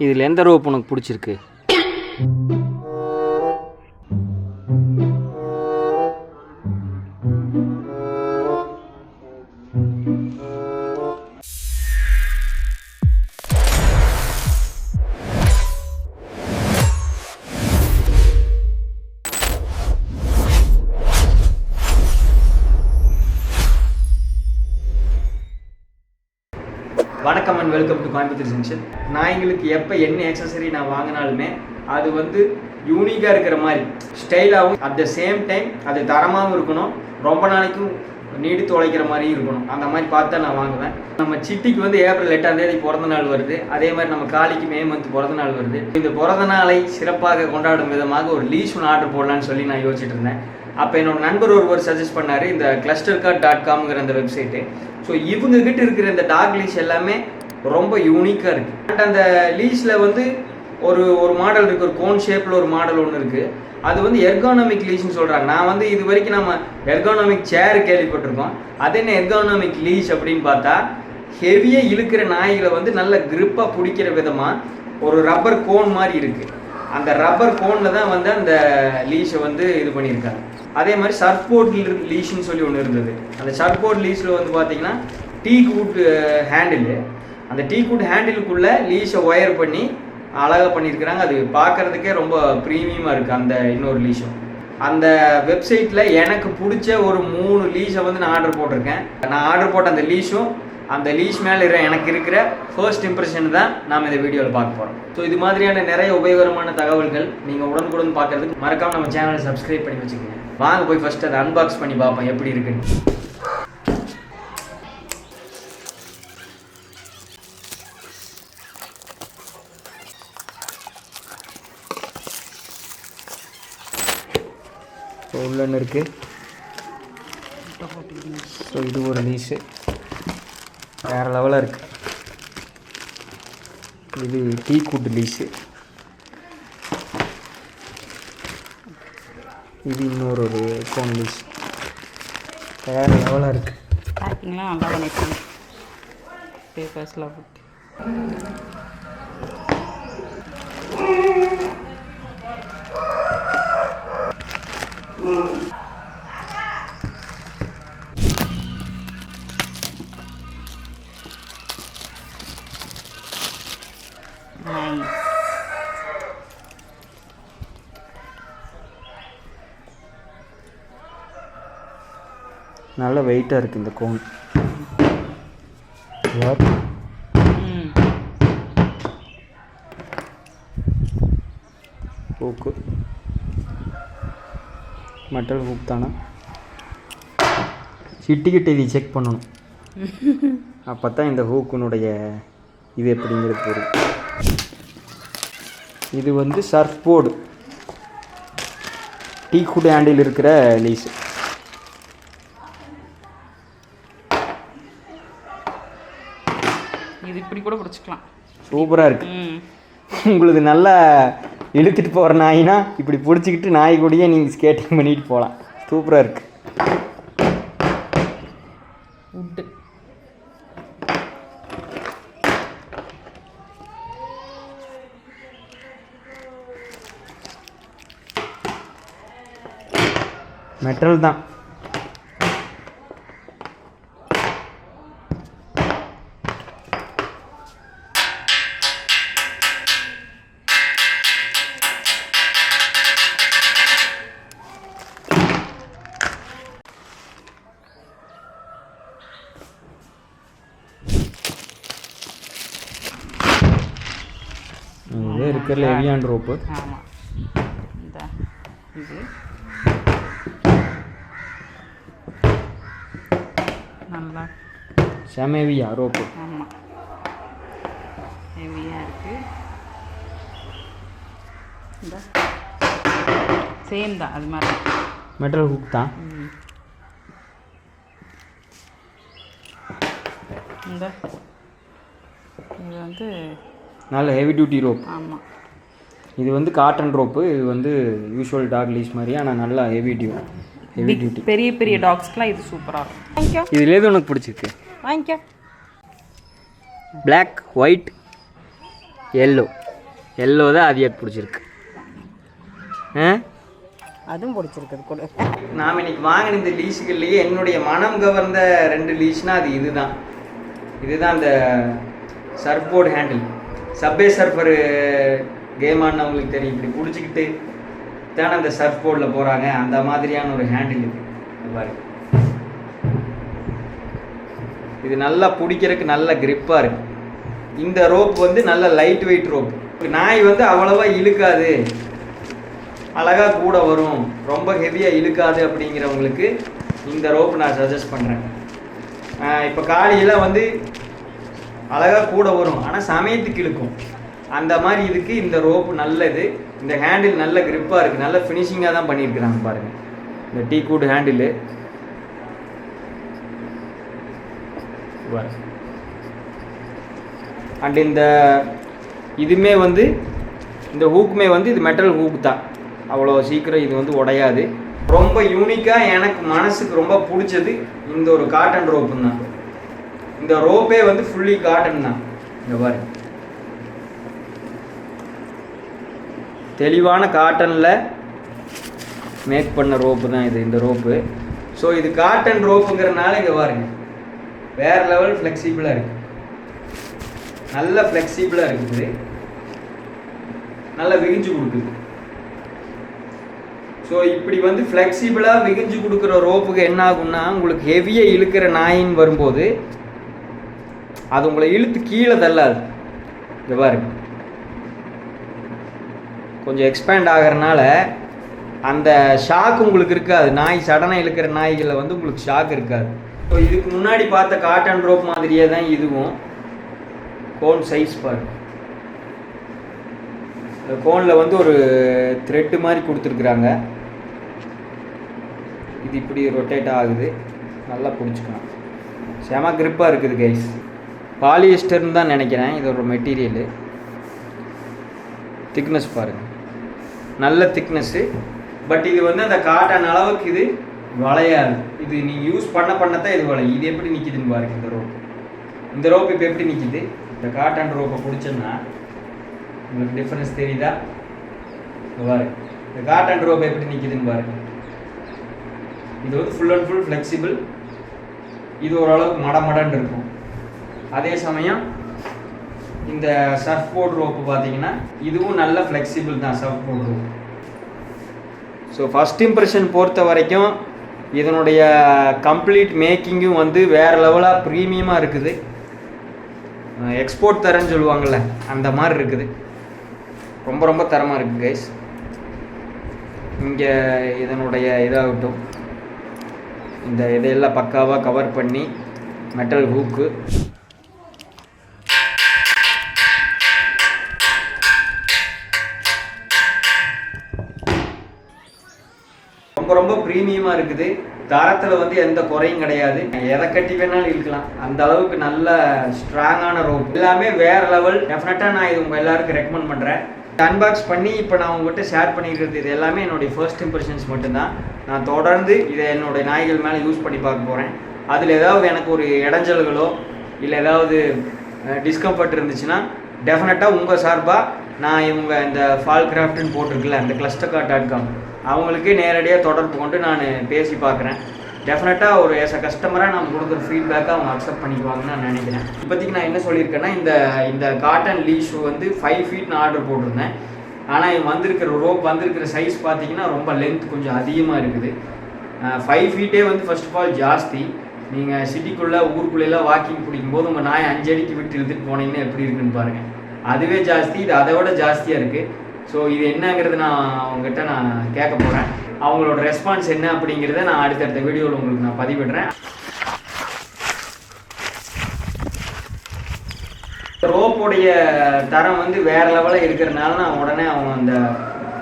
இதில் எந்த ரோப் உனக்கு பிடிச்சிருக்கு? வணக்கம் and welcome to Coimbatore junction. நான் எங்களுக்கு எப்போ என்ன ஆக்சசரி நான் வாங்கினாலுமே அது வந்து யூனிக்காக இருக்கிற மாதிரி ஸ்டைலாகவும் அட் த சேம் டைம் அது தரமாகவும் இருக்கணும், ரொம்ப நாளைக்கும் நீடித்து உழைக்கிற மாதிரியும் இருக்கணும். அந்த மாதிரி பார்த்து தான் நான் வாங்குவேன். நம்ம சிட்டிக்கு வந்து ஏப்ரல் 8ஆம் தேதி பிறந்த நாள் வருது. அதே மாதிரி நம்ம காளிக்கு மே மந்த் பிறந்த நாள் வருது. இந்த பிறந்த நாளை சிறப்பாக கொண்டாடும் விதமாக ஒரு லீஸ் ஒன்று ஆர்டர் போடலான்னு சொல்லி நான் யோசிச்சுட்டு இருந்தேன். அப்போ என்னோட நண்பர் ஒருவர் சஜஸ்ட் பண்ணார் இந்த clustercart.comங்கிற அந்த வெப்சைட்டு. ஸோ இவங்ககிட்ட இருக்கிற இந்த டாக் லீஸ் எல்லாமே ரொம்ப யூனிக்காக இருக்குது. அண்ட் அந்த லீஸில் வந்து ஒரு மாடல் இருக்குது, ஒரு கோன் ஷேப்பில் ஒரு மாடல் ஒன்று இருக்குது. அது வந்து எர்கானமிக் லீஸ்ன்னு சொல்கிறாங்க. நான் வந்து இது வரைக்கும் நம்ம எர்கானமிக் சேர் கேள்விப்பட்டிருக்கோம். அது என்ன எர்கானமிக் லீஸ் அப்படின்னு பார்த்தா ஹெவியாக இழுக்கிற நாய்களை வந்து நல்ல கிரிப்பாக பிடிக்கிற விதமாக ஒரு ரப்பர் கோன் மாதிரி இருக்குது. அந்த ரப்பர் கோனில் தான் வந்து அந்த லீஸை வந்து இது பண்ணியிருக்காங்க. அதே மாதிரி சர்ஃபோர்ட் லீஷ்னு சொல்லி ஒன்று இருந்தது. அந்த சர்ஃபோர்ட் லீஸில் வந்து பார்த்தீங்கன்னா டீக் வுட் ஹேண்டிலு, அந்த டீக் வுட் ஹேண்டிலுக்குள்ளே லீஸை ஒயர் பண்ணி அழகாக பண்ணியிருக்கிறாங்க. அது பார்க்குறதுக்கே ரொம்ப ப்ரீமியமாக இருக்குது அந்த இன்னொரு லீஷும். அந்த வெப்சைட்டில் எனக்கு பிடிச்ச ஒரு 3 லீஸை வந்து நான் ஆர்டர் போட்டிருக்கேன். நான் ஆர்டர் போட்ட அந்த லீஷும் அந்த லீஸ் மேலே எனக்கு இருக்கிற ஃபர்ஸ்ட் இம்ப்ரெஷன் தான் நாம் இந்த வீடியோவில் பார்க்க போகிறோம். ஸோ இது மாதிரியான நிறைய உபயோகரமான தகவல்கள் நீங்கள் உடனுக்குடன் பார்க்குறதுக்கு மறக்காமல் நம்ம சேனலை சப்ஸ்கிரைப் பண்ணி வச்சுக்கோங்க. வாங்க போய் ஃபஸ்ட்டு அதை அன்பாக்ஸ் பண்ணி பார்ப்போம் எப்படி இருக்குன்னு. ஸோ உள்ள என்ன இருக்குது? ஸோ இது ஒரு லீஸு வேறு லெவலாக இருக்குது. இது டீக் வுட் லீஸு. இது இன்னொரு கோன் லீஸ் வேறு லெவலாக இருக்குது. பேக்கிங்லாம் நல்லா பண்ணியிருக்காங்க, பேப்பர்ஸ்லாம் போட்டு. நல்ல வெயிட்டாக இருக்குது இந்த கோன். ஹூக்கு மெட்டல் ஹூக் தானே. சிட்டிக்கிட்ட இது செக் பண்ணணும், அப்போ தான் இந்த ஹூக்குனுடைய இது எப்படிங்கிறது தெரியும். இது வந்து சர்ஃப் போர்டு டீக் வுட் ஹேண்டில் இருக்கிற லீஸு. இது இப்படி கூட பிடிச்சிக்கலாம், சூப்பராக இருக்குது. உங்களுக்கு நல்லா இழுத்துட்டு போகிற நாயினா இப்படி பிடிச்சிக்கிட்டு நாய் கூடயே நீங்கள் ஸ்கேட்டிங் பண்ணிட்டு போகலாம். சூப்பராக இருக்குது. உட்டு மெட்டல் தான். இது இருக்கிற ஹெவியான ரோப்பு. ஆமாம், இந்த இது நல்லா செம ஹெவியா ரோப்பு. ஆமாம், ஹெவியாக இருக்குது. இந்த சேம் தான், அது மாதிரி மெட்டல் ஹூக் தான். இந்த இது வந்து நல்ல ஹெவி டியூட்டி ரோப். ஆமாம், இது வந்து காட்டன் ரோப்பு. இது வந்து யூஷுவல் டாக் லீஸ் மாதிரி, ஆனால் நல்லா ஹெவி டியூட்டி. பெரிய பெரிய டாக்ஸ்க்குலாம் இது சூப்பராக இருக்கும். வாங்கிக்கோ. இதில் எது உனக்கு பிடிச்சிருக்கு? வாங்கிக்கோ. Black, white, yellow. எல்லோ தான் அதிகம் பிடிச்சிருக்கு. அதுவும் பிடிச்சிருக்குது கூட. நாம் இன்னைக்கு வாங்கின இந்த லீஸுகள்லேயே என்னுடைய மனம் கவர்ந்த 2 லீஸ்னால் அது இதுதான். அந்த surf board handle. Subway surfer game ஆடினவங்களுக்கு தெரியும், இப்படி பிடிச்சிக்கிட்டு தானே அந்த சர்ஃப் போர்டில் போகிறாங்க. அந்த மாதிரியான ஒரு ஹேண்டில் இது பாருங்க. இது நல்லா பிடிக்கிறதுக்கு நல்ல கிரிப்பாக இருக்குது. இந்த ரோப் வந்து நல்ல லைட் வெயிட் ரோப். நாய் வந்து அவ்வளோவா இழுக்காது, அழகாக கூட வரும், ரொம்ப ஹெவியாக இழுக்காது அப்படிங்கிறவங்களுக்கு இந்த ரோப் நான் சஜஸ்ட் பண்ணுறேன். இப்போ காலையில் வந்து அழகாக கூட வரும், ஆனால் சமயத்துக்கு இழுக்கும். அந்த மாதிரி இதுக்கு இந்த ரோப்பு நல்லது. இந்த ஹேண்டில் நல்ல கிரிப்பாக இருக்குது, நல்ல ஃபினிஷிங்காக தான் பண்ணியிருக்கிறாங்க பாருங்கள். இந்த டீக்வுட் ஹேண்டிலு அண்ட் இந்த இதுமே வந்து இந்த ஹூக்குமே வந்து இது மெட்டல் ஹூக் தான், அவ்வளோ சீக்கிரம் இது வந்து உடையாது. ரொம்ப யூனிக்காக எனக்கு மனசுக்கு ரொம்ப பிடிச்சது இந்த ஒரு காட்டன் ரோப்பு தான். இந்த ரோப்பே வந்து ஃபுல்லி காட்டன் தான். இங்கே பாருங்க, தெளிவான காட்டனில் மேக் பண்ண ரோப்பு தான் இது, இந்த ரோப்பு. ஸோ இது காட்டன் ரோப்புங்கிறனால இங்கே பாருங்க வேறு லெவல் ஃப்ளெக்சிபிளாக இருக்குது, நல்ல ஃப்ளெக்சிபிளாக இருக்குது, நல்லா விரிஞ்சு கொடுக்குது. ஸோ இப்படி வந்து ஃப்ளெக்சிபிளாக விரிஞ்சு கொடுக்குற ரோப்புக்கு என்ன ஆகும்னா, உங்களுக்கு ஹெவியாக இழுக்கிற நாயின்னு வரும்போது அது உங்களை இழுத்து கீழே தள்ளாது. இங்கே பாருங்க, கொஞ்சம் எக்ஸ்பேண்ட் ஆகிறனால அந்த ஷாக் உங்களுக்கு இருக்காது. நாய் சடனாக இழுக்கிற நாய்களில் வந்து உங்களுக்கு ஷாக் இருக்காது. ஸோ இதுக்கு முன்னாடி பார்த்த காட்டன் ரோப் மாதிரியே தான் இதுவும். கோன் சைஸ் பாருங்க, இந்த கோனில் வந்து ஒரு த்ரெட்டு மாதிரி கொடுத்துருக்குறாங்க. இது இப்படி ரொட்டேட் ஆகுது, நல்லா பிடிச்சிக்கலாம். செம கிரிப்பாக இருக்குது கைஸ். பாலியஸ்டர்னு தான் நினைக்கிறேன் இதோட மெட்டீரியலு. திக்னஸ் பாருங்கள், நல்ல திக்னஸ்ஸு. பட் இது வந்து அந்த காட்டன் அளவுக்கு இது வளையாது. இது நீங்கள் யூஸ் பண்ணத்தான் இது வளையும். இது எப்படி நிற்கிதுன்னு பாருங்க. இந்த ரோப் இப்போ எப்படி நிற்கிது. இந்த காட்டன் ரோப்பை பிடிச்சோன்னா உங்களுக்கு டிஃப்ரென்ஸ் தெரியுதா பாருங்க. இந்த காட்டன் ரோப் எப்படி நிற்கிதுன்னு பாருங்க. இது வந்து ஃபுல் அண்ட் ஃபுல் ஃப்ளெக்சிபிள். இது ஓரளவுக்கு மடமடன்னு இருக்கும். அதே சமயம் இந்த சர்ஃப் போர்டு ரோப்பு பார்த்தீங்கன்னா இதுவும் நல்ல ஃப்ளெக்சிபிள் தான், surf board rope. So first impression பொறுத்த வரைக்கும் இதனுடைய கம்ப்ளீட் மேக்கிங்கும் வந்து வேறு லெவலாக ப்ரீமியமாக இருக்குது. எக்ஸ்போர்ட் தரேன்னு சொல்லுவாங்கள்ல, அந்த மாதிரி இருக்குது. ரொம்ப ரொம்ப தரமாக இருக்குது கைஸ். இங்கே இதனுடைய இதாகட்டும், இந்த இதையெல்லாம் பக்காவாக கவர் பண்ணி மெட்டல் ஹூக்கு, ரொம்ப ரொம்ப ப்ரீமியமாக இருக்குது. தரத்தில் வந்து எந்த குறையும் கிடையாது. எதை கட்டி வேணாலும் இருக்கலாம், அந்த அளவுக்கு நல்ல ஸ்ட்ராங்கான ரோப். எல்லாமே வேறு லெவல். டெஃபினட்டாக நான் இது உங்கள் எல்லாருக்கும் ரெக்கமெண்ட் பண்ணுறேன். அன்பாக்ஸ் பண்ணி இப்போ நான் உங்கள்கிட்ட ஷேர் பண்ணிக்கிறது இது எல்லாமே என்னுடைய ஃபர்ஸ்ட் இம்ப்ரெஷன்ஸ் மட்டும்தான். நான் தொடர்ந்து இதை என்னுடைய நாய்கள் மேலே யூஸ் பண்ணி பார்க்க போகிறேன். அதில் ஏதாவது எனக்கு ஒரு இடைஞ்சல்களோ இல்லை ஏதாவது டிஸ்கம்ஃபர்ட் இருந்துச்சுன்னா டெஃபினட்டாக உங்கள் சார்பாக நான் இவங்க இந்த ஃபால் கிராஃப்ட்னு போட்டிருக்குல்ல, இந்த clustercart.com அவங்களுக்கே நேரடியாக தொடர்பு கொண்டு நான் பேசி பார்க்குறேன். டெஃபினட்டாக ஒரு ஏஸ் அ கஸ்டமராக நம்ம கொடுக்குற ஃபீட்பேக்காக அவங்க அக்செப்ட் பண்ணிக்குவாங்கன்னு நான் நினைக்கிறேன். இப்போதைக்கு நான் என்ன சொல்லியிருக்கேன்னா, இந்த காட்டன் லீஷ் வந்து 5 feet நான் ஆர்டர் போட்டிருந்தேன். ஆனால் வந்திருக்கிற ரோப் வந்திருக்கிற சைஸ் பார்த்தீங்கன்னா ரொம்ப லென்த் கொஞ்சம் அதிகமாக இருக்குது. 5 feet வந்து ஃபர்ஸ்ட் ஆஃப் ஆல் ஜாஸ்தி. நீங்கள் சிட்டிக்குள்ளே ஊருக்குள்ளெல்லாம் வாக்கிங் பிடிக்கும்போது உங்கள் நாயை 5 அடிக்கு விட்டு இழுத்துட்டு போனீங்கன்னா எப்படி இருக்குன்னு பாருங்கள். அதுவே ஜாஸ்தி, இது அதை விட ஜாஸ்தியாக இருக்குது. ஸோ இது என்னங்கிறது நான் அவங்ககிட்ட நான் கேட்க போகிறேன். அவங்களோட ரெஸ்பான்ஸ் என்ன அப்படிங்கிறத நான் அடுத்தடுத்த வீடியோவில் உங்களுக்கு நான் பதிவிடுறேன். ரோப்போடைய தரம் வந்து வேறு லெவலில் இருக்கிறனால நான் உடனே அவங்க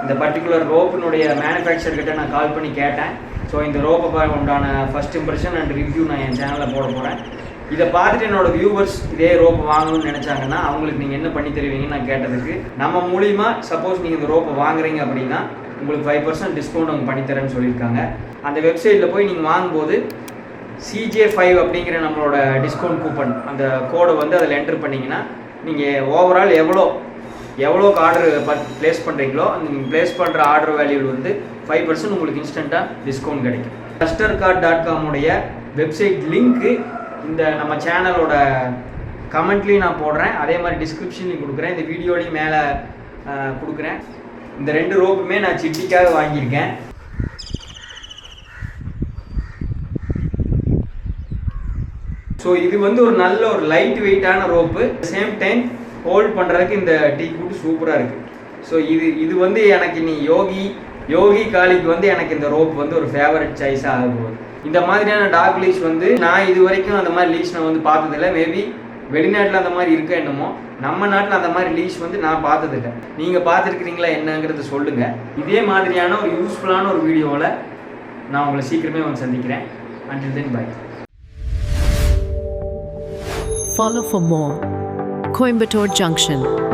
இந்த பர்டிகுலர் ரோப்பினுடைய மேனுஃபேக்சர்கிட்ட நான் கால் பண்ணி கேட்டேன். ஸோ இந்த ரோப்பை உண்டான ஃபர்ஸ்ட் இம்ப்ரெஷன் அண்ட் ரிவ்யூ நான் என் சேனலில் போட போகிறேன். இதை பார்த்துட்டு என்னோடய வியூவர்ஸ் இதே ரோப்பை வாங்கணும்னு நினச்சாங்கன்னா அவங்களுக்கு நீங்கள் என்ன பண்ணி தருவீங்கன்னு நான் கேட்டதுக்கு, நம்ம மூலிமா சப்போஸ் நீங்கள் இந்த ரோப்பை வாங்குறீங்க அப்படின்னா உங்களுக்கு 5% டிஸ்கவுண்ட் அவங்க பண்ணித்தரேன்னு சொல்லியிருக்காங்க. அந்த வெப்சைட்டில் போய் நீங்கள் வாங்கும்போது CJ5 அப்படிங்கிற நம்மளோட டிஸ்கவுண்ட் கூப்பன் அந்த கோடை வந்து அதில் என்ட்ரு பண்ணிங்கன்னா நீங்கள் ஓவரால் எவ்வளோ எவ்வளோக்கு ஆர்டர் ப்ளேஸ் பண்ணுறீங்களோ அந்த நீங்கள் ப்ளேஸ் பண்ணுற ஆர்டர் வேல்யூவில் வந்து 5% உங்களுக்கு இன்ஸ்டண்ட்டாக டிஸ்கவுண்ட் கிடைக்கும். clustercart.com உடைய வெப்சைட் லிங்க்கு இந்த நம்ம சேனலோட கமெண்ட்லேயும் நான் போடுறேன், அதே மாதிரி டிஸ்கிரிப்ஷன்லையும் கொடுக்குறேன், இந்த வீடியோலையும் மேலே கொடுக்குறேன். இந்த 2 ரோப்புமே நான் சிட்டிக்காக வாங்கியிருக்கேன். ஸோ இது வந்து ஒரு நல்ல ஒரு லைட் வெயிட்டான ரோப்பு, சேம் டைம் ஹோல்ட் பண்ணுறதுக்கு இந்த டீக் வுட் சூப்பராக இருக்குது. ஸோ இது வந்து எனக்கு நீ யோகி காலிக்கு வந்து எனக்கு இந்த ரோப் வந்து ஒரு ஃபேவரட் சாய்ஸாக ஆக போகுது. இந்த மாதிரியான டாக் லீஷ் வந்து நான் இது வரைக்கும் அந்த மாதிரி லீஷ் நான் வந்து பார்த்ததில்லை. மேபி வெளிநாட்டில் அந்த மாதிரி இருக்க என்னமோ, நம்ம நாட்டில் அந்த மாதிரி லீஷ் வந்து நான் பார்த்ததில்லை. நீங்கள் பார்த்துருக்கிறீங்களா என்னங்கிறத சொல்லுங்கள். இதே மாதிரியான ஒரு யூஸ்ஃபுல்லான ஒரு வீடியோவில் நான் உங்களை சீக்கிரமே வந்து சந்திக்கிறேன். Until then, bye. Follow for more. Coimbatore Junction.